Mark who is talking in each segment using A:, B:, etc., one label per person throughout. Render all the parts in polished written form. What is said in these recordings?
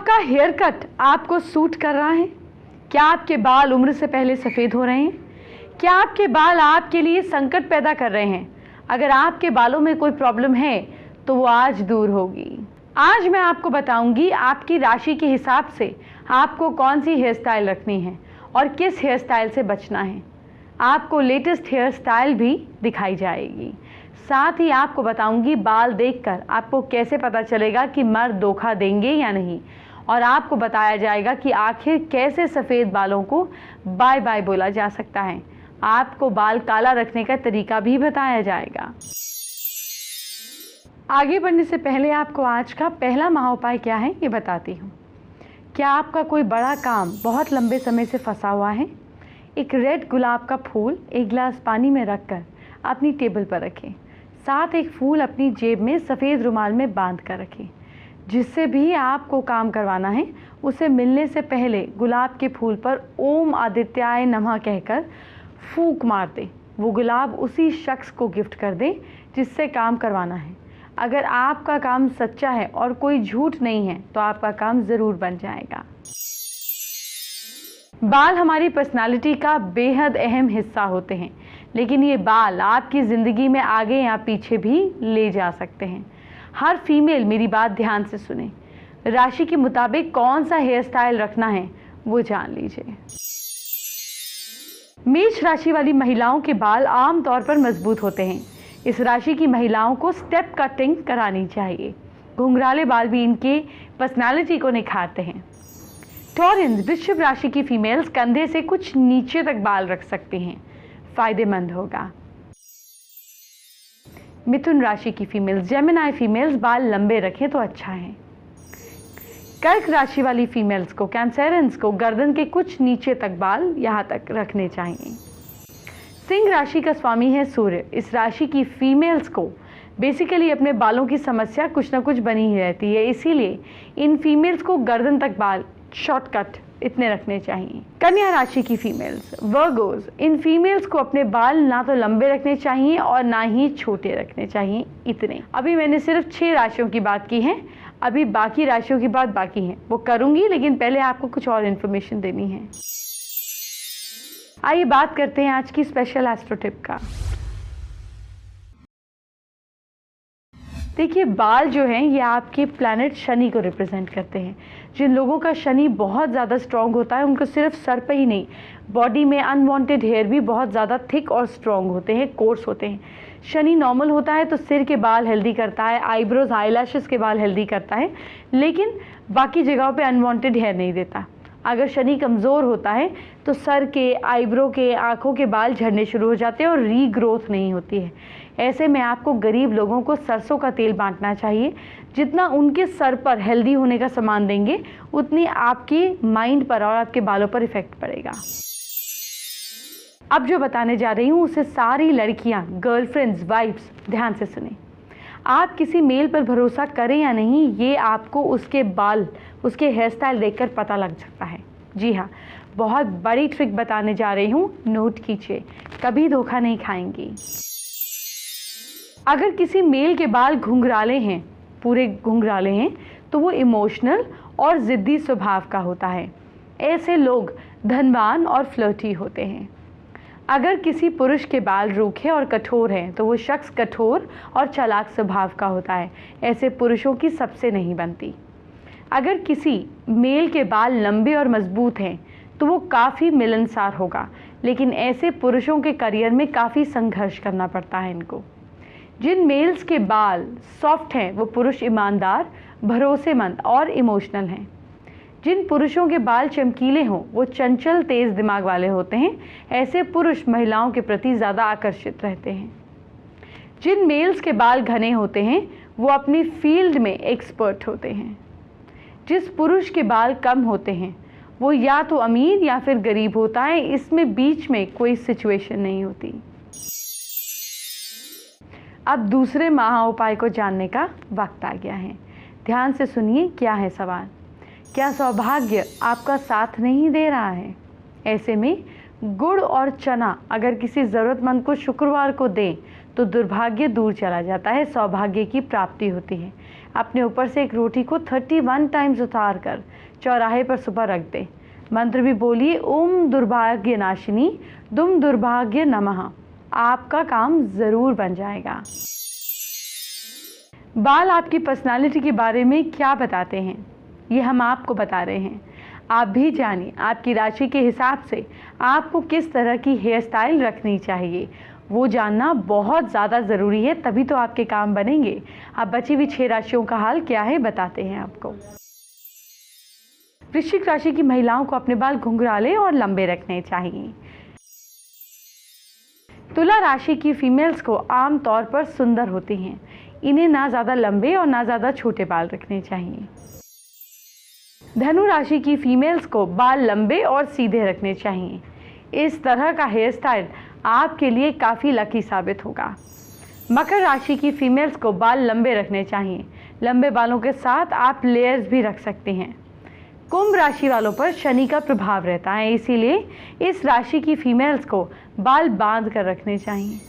A: आपका hair cut आपको suit कर रहा है? क्या आपके बाल उम्र से पहले सफ़ेद हो रहे हैं? क्या आपके बाल आपके लिए संकट पैदा कर रहे हैं? अगर आपके बालों में कोई प्रॉब्लम है तो वो आज दूर होगी। आज मैं आपको बताऊंगी आपकी राशि के हिसाब से आपको कौन सी हेयर स्टाइल रखनी है और किस हेयर स्टाइल से बचना है। आपको लेटेस्ट हेयर स्टाइल भी दिखाई जाएगी। साथ ही आपको बताऊंगी बाल देखकर आपको कैसे पता चलेगा कि मर्द धोखा देंगे या नहीं, और आपको बताया जाएगा कि आखिर कैसे सफ़ेद बालों को बाय बाय बोला जा सकता है। आपको बाल काला रखने का तरीका भी बताया जाएगा। आगे बढ़ने से पहले आपको आज का पहला महाउपाय क्या है ये बताती हूँ। क्या आपका कोई बड़ा काम बहुत लंबे समय से फंसा हुआ है? एक रेड गुलाब का फूल एक गिलास पानी में रखकर अपनी टेबल पर रखें। साथ एक फूल अपनी जेब में सफ़ेद रुमाल में बांध कर रखें। जिससे भी आपको काम करवाना है उसे मिलने से पहले गुलाब के फूल पर ओम आदित्याय नमः कहकर फूंक मार दें। वो गुलाब उसी शख्स को गिफ्ट कर दें जिससे काम करवाना है। अगर आपका काम सच्चा है और कोई झूठ नहीं है तो आपका काम ज़रूर बन जाएगा। बाल हमारी पर्सनालिटी का बेहद अहम हिस्सा होते हैं, लेकिन ये बाल आपकी ज़िंदगी में आगे या पीछे भी ले जा सकते हैं। हर फीमेल मेरी बात ध्यान से सुने। राशि के मुताबिक कौन सा हेयर स्टाइल रखना है वो जान लीजिए। मेष राशि वाली महिलाओं के बाल आमतौर पर मजबूत होते हैं। इस राशि की महिलाओं को स्टेप कटिंग करानी चाहिए। घुंघराले बाल भी इनके पर्सनालिटी को निखारते हैं। टॉरस वृश्चिक राशि की फीमेल्स कंधे से कुछ नीचे तक बाल रख सकती हैं, फायदेमंद होगा। मिथुन राशि की फीमेल्स, जेमिनी फीमेल्स बाल लंबे रखें तो अच्छा है। कर्क राशि वाली फीमेल्स को, कैंसरियंस को गर्दन के कुछ नीचे तक बाल यहाँ तक रखने चाहिए। सिंह राशि का स्वामी है सूर्य। इस राशि की फीमेल्स को बेसिकली अपने बालों की समस्या कुछ ना कुछ बनी ही रहती है, इसीलिए इन फीमेल्स को गर्दन तक बाल शॉर्टकट इतने रखने चाहिए। कन्या राशि की फीमेल्स, वर्गोस, इन फीमेल्स को अपने बाल ना तो लंबे रखने चाहिए और ना ही छोटे रखने चाहिए, इतने। अभी मैंने सिर्फ 6 राशियों की बात की है, अभी बाकी राशियों की बात बाकी है, वो करूंगी, लेकिन पहले आपको कुछ और इन्फॉर्मेशन देनी है। आइए बात करते हैं आज की स्पेशल एस्ट्रो टिप का। देखिए, बाल जो हैं ये आपके प्लैनेट शनि को रिप्रेजेंट करते हैं। जिन लोगों का शनि बहुत ज़्यादा स्ट्रॉन्ग होता है उनको सिर्फ सर पे ही नहीं, बॉडी में अनवांटेड हेयर भी बहुत ज़्यादा थिक और स्ट्रॉन्ग होते हैं, कोर्स होते हैं। शनि नॉर्मल होता है तो सिर के बाल हेल्दी करता है, आईब्रोज आईलैशेस के बाल हेल्दी करता है, लेकिन बाकी जगहों पे अनवांटेड हेयर नहीं देता। अगर शनि कमज़ोर होता है तो सर के, आईब्रो के, आँखों के बाल झड़ने शुरू हो जाते हैं और रीग्रोथ नहीं होती है। ऐसे में आपको गरीब लोगों को सरसों का तेल बांटना चाहिए। जितना उनके सर पर हेल्दी होने का सामान देंगे उतनी आपकी माइंड पर और आपके बालों पर इफेक्ट पड़ेगा। अब जो बताने जा रही हूँ उसे सारी लड़कियाँ, गर्लफ्रेंड्स, वाइफ्स ध्यान से सुने। आप किसी मेल पर भरोसा करें या नहीं, ये आपको उसके बाल, उसके हेयर स्टाइल देखकर पता लग सकता है। जी हाँ, बहुत बड़ी ट्रिक बताने जा रही हूँ, नोट कीजिए, कभी धोखा नहीं खाएंगी। अगर किसी मेल के बाल घुंघराले हैं, पूरे घुंघराले हैं, तो वो इमोशनल और ज़िद्दी स्वभाव का होता है। ऐसे लोग धनवान और फ्लर्टी होते हैं। अगर किसी पुरुष के बाल रूखे और कठोर हैं तो वो शख्स कठोर और चालाक स्वभाव का होता है। ऐसे पुरुषों की सबसे नहीं बनती। अगर किसी मेल के बाल लंबे और मजबूत हैं तो वो काफ़ी मिलनसार होगा, लेकिन ऐसे पुरुषों के करियर में काफ़ी संघर्ष करना पड़ता है इनको। जिन मेल्स के बाल सॉफ्ट हैं वो पुरुष ईमानदार, भरोसेमंद और इमोशनल हैं। जिन पुरुषों के बाल चमकीले हों वो चंचल, तेज़ दिमाग वाले होते हैं। ऐसे पुरुष महिलाओं के प्रति ज़्यादा आकर्षित रहते हैं। जिन मेल्स के बाल घने होते हैं वो अपनी फील्ड में एक्सपर्ट होते हैं। जिस पुरुष के बाल कम होते हैं वो या तो अमीर या फिर गरीब होता है, इसमें बीच में कोई सिचुएशन नहीं होती। अब दूसरे महा उपाय को जानने का वक्त आ गया है। ध्यान से सुनिए, क्या है सवाल। क्या सौभाग्य आपका साथ नहीं दे रहा है? ऐसे में गुड़ और चना अगर किसी ज़रूरतमंद को शुक्रवार को दें तो दुर्भाग्य दूर चला जाता है, सौभाग्य की प्राप्ति होती है। अपने ऊपर से एक रोटी को 31 टाइम्स उतार कर चौराहे पर सुबह रख दें। मंत्र भी बोलिए, ओम दुर्भाग्य नाशिनी दुम दुर्भाग्य नमः। आपका काम ज़रूर बन जाएगा। बाल आपकी पर्सनालिटी के बारे में क्या बताते हैं, ये हम आपको बता रहे हैं। आप भी जानिए आपकी राशि के हिसाब से आपको किस तरह की हेयर स्टाइल रखनी चाहिए, वो जानना बहुत ज़्यादा ज़रूरी है, तभी तो आपके काम बनेंगे। अब बची हुई 6 राशियों का हाल क्या है बताते हैं आपको। वृश्चिक राशि की महिलाओं को अपने बाल घुंघराले और लंबे रखने चाहिए। तुला राशि की फीमेल्स को आम तौर पर सुंदर होती हैं। इन्हें ना ज़्यादा लंबे और ना ज़्यादा छोटे बाल रखने चाहिए। धनु राशि की फीमेल्स को बाल लंबे और सीधे रखने चाहिए। इस तरह का हेयर स्टाइल आपके लिए काफ़ी लकी साबित होगा। मकर राशि की फीमेल्स को बाल लंबे रखने चाहिए। लंबे बालों के साथ आप लेयर्स भी रख सकते हैं। कुंभ राशि वालों पर शनि का प्रभाव रहता है, इसीलिए इस राशि की फीमेल्स को बाल बांध कर रखने चाहिए।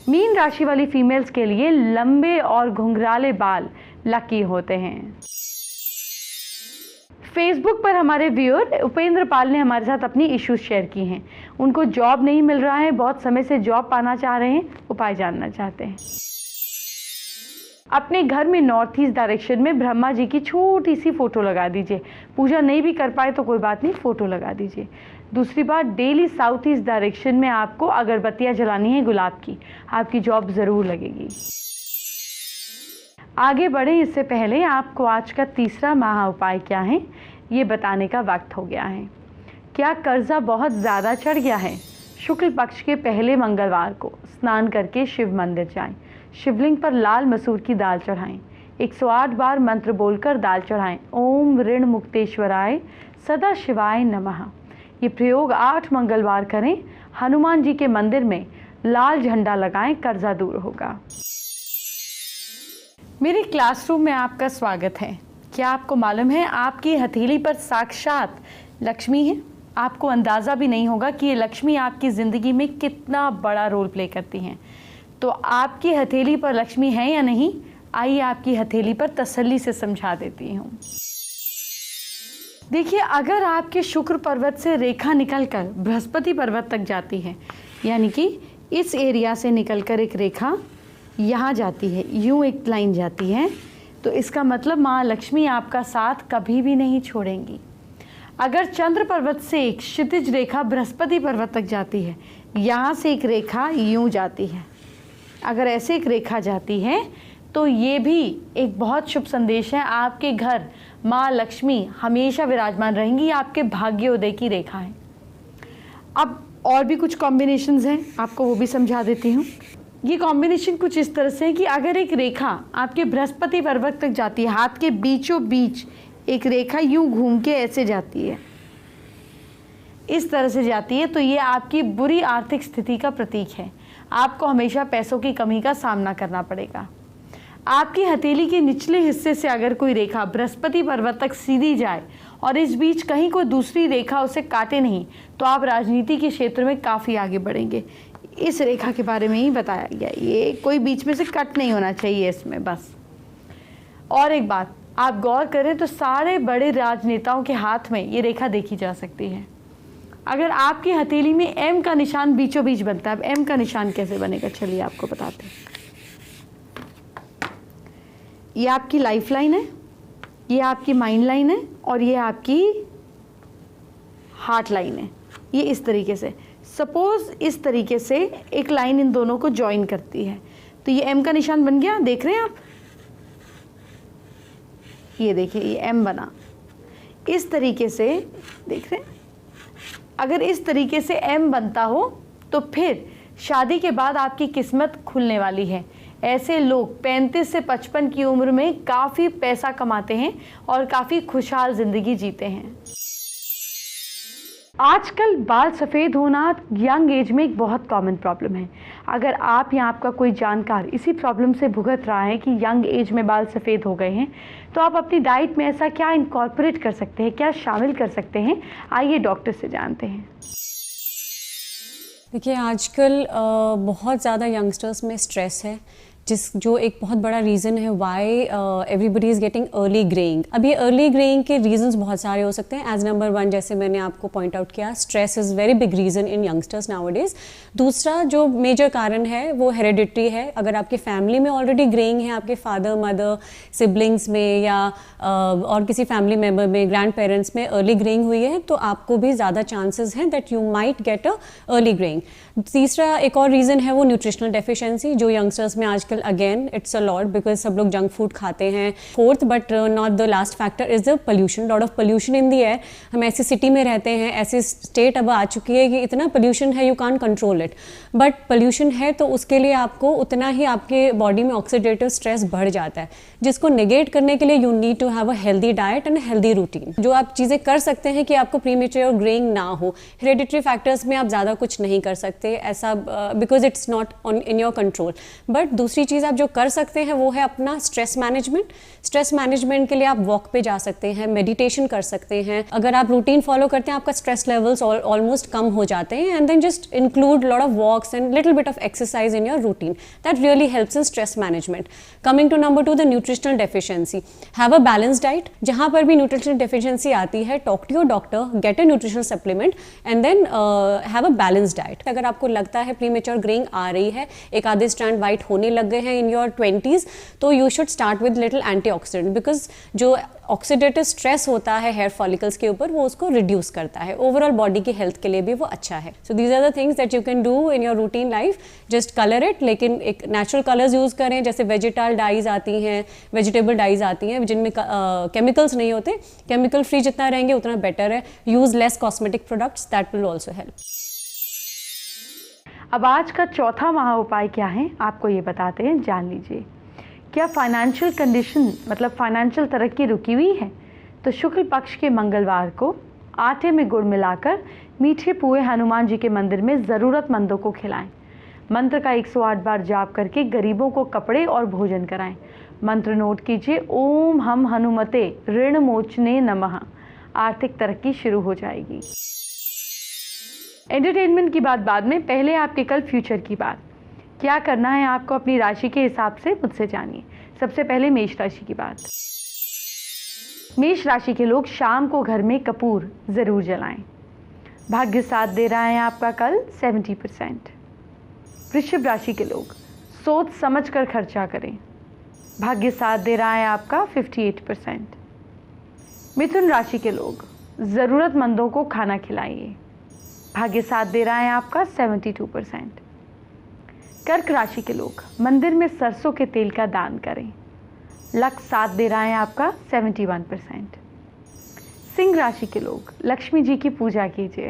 A: मीन राशि वाली फीमेल्स के लिए लंबे और घुंघराले बाल लकी होते हैं। फेसबुक पर हमारे व्यूअर उपेंद्र पाल ने हमारे साथ अपनी इश्यूज शेयर की हैं। उनको जॉब नहीं मिल रहा है, बहुत समय से जॉब पाना चाह रहे हैं, उपाय जानना चाहते हैं। अपने घर में नॉर्थ ईस्ट डायरेक्शन में ब्रह्मा जी की छोटी सी फोटो लगा दीजिए। पूजा नहीं भी कर पाए तो कोई बात नहीं, फोटो लगा दीजिए। दूसरी बात, डेली साउथ ईस्ट डायरेक्शन में आपको अगरबत्तियां जलानी है गुलाब की, आपकी जॉब ज़रूर लगेगी। आगे बढ़े इससे पहले आपको आज का तीसरा महा उपाय क्या है ये बताने का वक्त हो गया है। क्या कर्जा बहुत ज़्यादा चढ़ गया है? शुक्ल पक्ष के पहले मंगलवार को स्नान करके शिव मंदिर जाएं। शिवलिंग पर लाल मसूर की दाल चढ़ाएं। 108 बार मंत्र बोलकर दाल चढ़ाएं। ओम ऋण मुक्तेश्वराय सदा शिवाय नमः। ये प्रयोग 8 मंगलवार करें। हनुमान जी के मंदिर में लाल झंडा लगाएं, कर्जा दूर होगा। मेरे क्लासरूम में आपका स्वागत है। क्या आपको मालूम है आपकी हथेली पर साक्षात लक्ष्मी है? आपको अंदाज़ा भी नहीं होगा कि ये लक्ष्मी आपकी ज़िंदगी में कितना बड़ा रोल प्ले करती हैं। तो आपकी हथेली पर लक्ष्मी है या नहीं, आइए आपकी हथेली पर तसल्ली से समझा देती हूँ। देखिए, अगर आपके शुक्र पर्वत से रेखा निकलकर बृहस्पति पर्वत तक जाती है, यानी कि इस एरिया से निकलकर एक रेखा यहाँ जाती है, यूँ एक लाइन जाती है, तो इसका मतलब माँ लक्ष्मी आपका साथ कभी भी नहीं छोड़ेंगी। अगर चंद्र पर्वत से एक क्षितिज रेखा बृहस्पति पर्वत तक जाती है, यहाँ से एक रेखा यूँ जाती है, अगर ऐसे एक रेखा जाती है तो ये भी एक बहुत शुभ संदेश है। आपके घर माँ लक्ष्मी हमेशा विराजमान रहेंगी, आपके भाग्योदय की रेखा है। अब और भी कुछ कॉम्बिनेशंस हैं, आपको वो भी समझा देती हूँ। ये कॉम्बिनेशन कुछ इस तरह से है कि अगर एक रेखा आपके बृहस्पति पर्वत तक जाती है, हाथ के बीचों बीच एक रेखा यूं घूम के ऐसे जाती है, इस तरह से जाती है, तो ये आपकी बुरी आर्थिक स्थिति का प्रतीक है। आपको हमेशा पैसों की कमी का सामना करना पड़ेगा। आपकी हथेली के निचले हिस्से से अगर कोई रेखा बृहस्पति पर्वत तक सीधी जाए और इस बीच कहीं कोई दूसरी रेखा उसे काटे नहीं, तो आप राजनीति के क्षेत्र में काफ़ी आगे बढ़ेंगे। इस रेखा के बारे में ही बताया गया, ये कोई बीच में से कट नहीं होना चाहिए इसमें बस। और एक बात आप गौर करें तो सारे बड़े राजनेताओं के हाथ में ये रेखा देखी जा सकती है। अगर आपकी हथेली में एम का निशान बीचों बीच बनता है, अब एम का निशान कैसे बनेगा चलिए आपको बताते हैं। ये आपकी लाइफ लाइन है, ये आपकी माइंड लाइन है और ये आपकी हार्ट लाइन है। ये इस तरीके से, सपोज इस तरीके से एक लाइन इन दोनों को ज्वाइन करती है, तो ये एम का निशान बन गया। देख रहे हैं आप, ये देखिए ये एम बना। इस तरीके से देख रहे हैं, अगर इस तरीके से एम बनता हो तो फिर शादी के बाद आपकी किस्मत खुलने वाली है। ऐसे लोग 35 से 55 की उम्र में काफ़ी पैसा कमाते हैं और काफ़ी खुशहाल ज़िंदगी जीते हैं। आजकल बाल सफ़ेद होना यंग एज में एक बहुत कॉमन प्रॉब्लम है। अगर आप या आपका कोई जानकार इसी प्रॉब्लम से भुगत रहा है कि यंग एज में बाल सफ़ेद हो गए हैं, तो आप अपनी डाइट में ऐसा क्या इनकॉर्पोरेट कर सकते हैं, क्या शामिल कर सकते हैं, आइए डॉक्टर से जानते हैं।
B: देखिए आजकल बहुत ज़्यादा यंगस्टर्स में स्ट्रेस है, जो एक बहुत बड़ा रीज़न है Y everybody is getting early greying. अब ये अर्ली ग्रेइंग के रीजंस बहुत सारे हो सकते हैं। एज नंबर 1 जैसे मैंने आपको पॉइंट आउट किया, stress is very big reason in youngsters nowadays. दूसरा जो मेजर कारण है वो हेरिडिटरी है। अगर आपकी फैमिली में ऑलरेडी ग्रेइंग है, आपके फादर मदर सिबलिंग्स में या और किसी फैमिली मेम्बर में, ग्रैंड पेरेंट्स में अर्ली ग्रेइंग हुई है तो आपको भी ज़्यादा चांसेस हैं that you might get a early greying. तीसरा एक और रीज़न है वो न्यूट्रिशनल डेफिशिएंसी, जो यंगस्टर्स में आजकल again it's a lot because सब लोग जंक फूड खाते हैं। Fourth but not the last factor is the pollution, lot of pollution in the air. हम ऐसी सिटी में रहते हैं, ऐसी स्टेट अब आ चुकी है कि इतना पोल्यूशन है you can't control it, but pollution है तो उसके लिए आपको उतना ही आपके बॉडी में ऑक्सीडेटिव स्ट्रेस बढ़ जाता है, जिसको नेगेट करने के लिए you need to have a healthy diet and healthy routine. जो आप चीज़ें कर सकते हैं कि आपको प्रीमेच्योर ग्रेइंग ना हो। हेरिडिटरी फैक्टर्स में आप ज़्यादा कुछ नहीं कर सकते ऐसा, because it's not on in your control. But दूसरी चीज़ आप जो कर सकते हैं वो है अपना स्ट्रेस मैनेजमेंट। स्ट्रेस मैनेजमेंट के लिए आप वॉक पे जा सकते हैं, मेडिटेशन कर सकते हैं। अगर आप रूटीन फॉलो करते हैं आपका स्ट्रेस लेवल्स ऑलमोस्ट कम हो जाते हैं। And then just include lot of walks and little bit of exercise in your routine, that really helps in stress management. Coming to number 2, the nutritional deficiency. Have a balance diet. जहाँ पर भी nutritional deficiency आती है, talk to your doctor, get a nutritional supplement and then have a balance diet. अगर आपको लगता है premature greying आ रही है, एक आधे स्ट्रैंड वाइट होने लग गए हैं इन योर 20s, तो you should start with little antioxidant, because जो ऑक्सीडेटिव स्ट्रेस होता है हेयर फॉलिकल्स के ऊपर वो उसको रिड्यूस करता है। ओवरऑल बॉडी की हेल्थ के लिए भी वो अच्छा है। So these are the things that you can do in your routine life. Just colour it, लेकिन एक नेचुरल कलर्स यूज़ करें, जैसे वेजिटल डाइज आती हैं, वेजिटेबल डाइज आती हैं जिनमें केमिकल्स नहीं होते। केमिकल फ्री जितना रहेंगे उतना बेटर है। Use less cosmetic products, that will also help.
A: अब आज का चौथा महा उपाय क्या है आपको ये बताते हैं, जान लीजिए। क्या फाइनेंशियल कंडीशन मतलब फाइनेंशियल तरक्की रुकी हुई है, तो शुक्ल पक्ष के मंगलवार को आटे में गुड़ मिलाकर मीठे पुए हनुमान जी के मंदिर में ज़रूरतमंदों को खिलाएं। मंत्र का 108 बार जाप करके गरीबों को कपड़े और भोजन कराएं। मंत्र नोट कीजिए, ओम हम हनुमते ऋण मोचने नमः। आर्थिक तरक्की शुरू हो जाएगी। एंटरटेनमेंट की बात बाद में, पहले आपके कल फ्यूचर की बात। क्या करना है आपको अपनी राशि के हिसाब से मुझसे जानिए। सबसे पहले मेष राशि की बात। मेष राशि के लोग शाम को घर में कपूर ज़रूर जलाएं। भाग्य साथ दे रहा है आपका कल 70%। वृषभ राशि के लोग सोच समझ कर खर्चा करें। भाग्य साथ दे रहा है आपका 58%। मिथुन राशि के लोग ज़रूरतमंदों को खाना खिलाइए। भाग्य साथ दे रहा है आपका 72%। कर्क राशि के लोग मंदिर में सरसों के तेल का दान करें। लक साथ दे रहा है आपका 71%। सिंह राशि के लोग लक्ष्मी जी की पूजा कीजिए।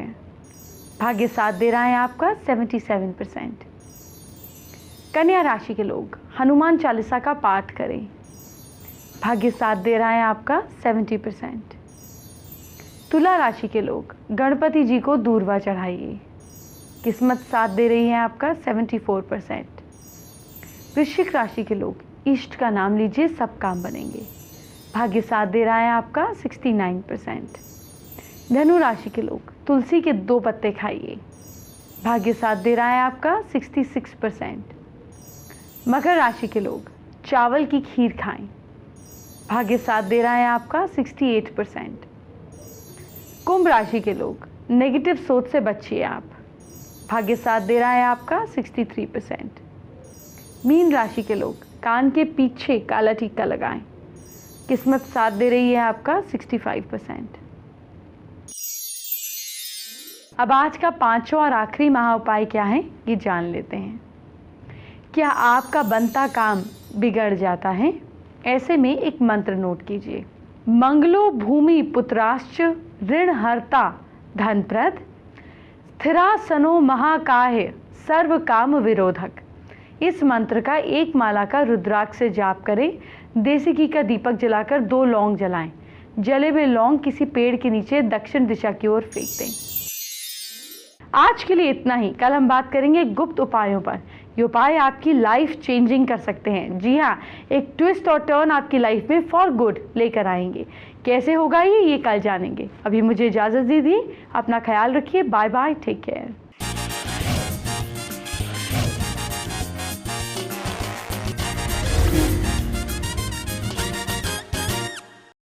A: भाग्य साथ दे रहा है आपका 77%। कन्या राशि के लोग हनुमान चालीसा का पाठ करें। भाग्य साथ दे रहा है आपका 70%। तुला राशि के लोग गणपति जी को दूर्वा चढ़ाइए। किस्मत साथ दे रही है आपका 74%। वृश्चिक राशि के लोग इष्ट का नाम लीजिए, सब काम बनेंगे। भाग्य साथ दे रहा है आपका 69%। धनु राशि के लोग तुलसी के 2 पत्ते खाइए। भाग्य साथ दे रहा है आपका 66%। मकर राशि के लोग चावल की खीर खाएं। भाग्य साथ दे रहा है आपका 68%। कुंभ राशि के लोग नेगेटिव सोच से बचिए आप। भाग्य साथ दे रहा है आपका 63%। मीन राशि के लोग कान के पीछे काला टीका लगाएं। किस्मत साथ दे रही है आपका 65%। अब आज का 5वां और आखिरी महा उपाय क्या है ये जान लेते हैं। क्या आपका बनता काम बिगड़ जाता है? ऐसे में एक मंत्र नोट कीजिए। मंगलो भूमि पुत्राश्च ऋण हर्ता धनप्रद स्थिरासनो महाकाय सर्व काम विरोधक। इस मंत्र का 1 माला का रुद्राक्ष से जाप करें। देसी घी का दीपक जलाकर 2 लौंग जलाएं। जले हुए लौंग किसी पेड़ के नीचे दक्षिण दिशा की ओर फेंक दें। आज के लिए इतना ही। कल हम बात करेंगे गुप्त उपायों पर। ये उपाय आपकी लाइफ चेंजिंग कर सकते हैं। जी हाँ, एक ट्विस्ट और टर्न आपकी लाइफ में फॉर गुड लेकर आएंगे। कैसे होगा ये कल जानेंगे। अभी मुझे इजाज़त दीजिए। अपना ख्याल रखिए। Bye bye, take care.